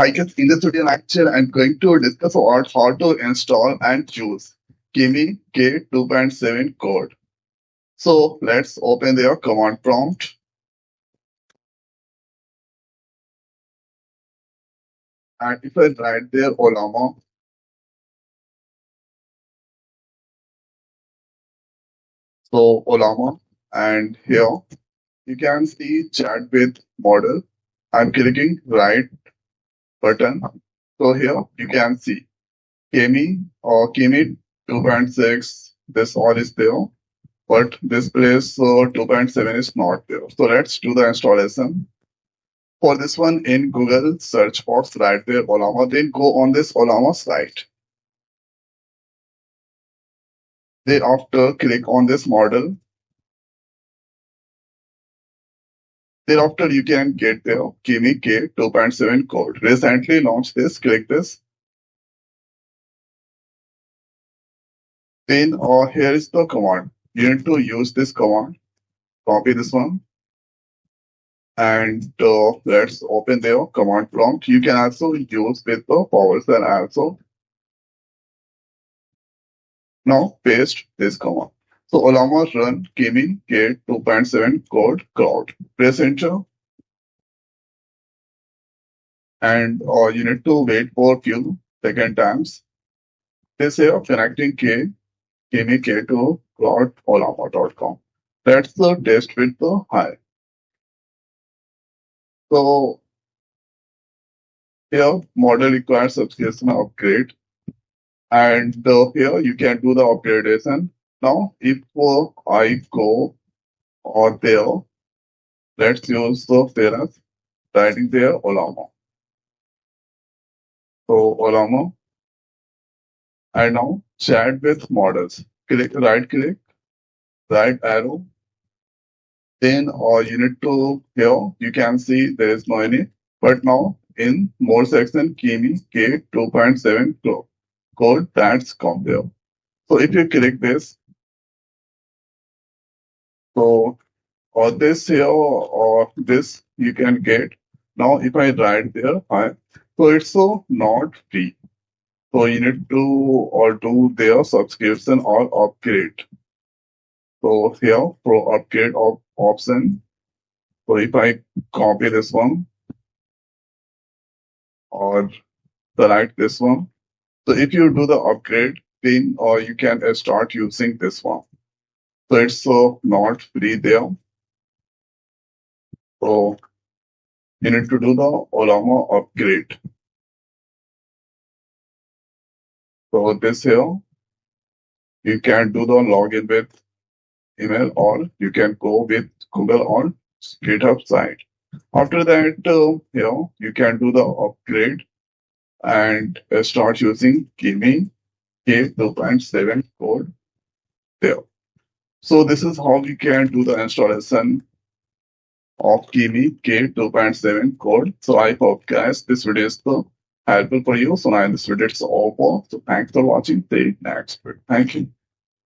Hi guys, in this video lecture, I'm going to discuss about how to install and use Kimi K2.7 code. So let's open their command prompt. And if I write there Olama, so Olama, and here you can see chat with model. I'm clicking right button. So here you can see Kimi or Kimi 2.6. This all is there, but this place 2.7 is not there. So let's do the installation. For this one, in Google search box, right there, Olama, then go on this Olama site. Then after, click on this model. Then after, you can get the Kimi K2.7 code. Recently launched this, click this. Then here is the command. You need to use this command. Copy this one. And let's open the command prompt. You can also use with the PowerShell also. Now paste this command. So Olama run Kimi K2.7 code Claude. Press enter and you need to wait for a few second times. This here connecting Kimi K2 Claude Olama.com. That's the test with the hi. So here model requires subscription upgrade and here you can do the upgradation. Now if I go or there, let's use the fairness writing there Olama. So Olama and now chat with models. Right click, right arrow. Then you need to here you can see there is no any. But now in more section Kimi K2.7 code that's come there. So if you click this, so or this here or this you can get. Now if I write there, so it's so not free. So you need to or do their subscription or upgrade. So here for upgrade option. So if I copy this one or select this one. So if you do the upgrade, then or you can start using this one. So it's not free there. So you need to do the Olama upgrade. So this here, you can do the login with email or you can go with Google or GitHub site. After that, here you can do the upgrade and start using Kimi K2.7 code there. So this is how you can do the installation of Kimi K2.7 code. So I hope guys this video is helpful for you. So now this video is over. So thanks for watching. See you next video. Thank you.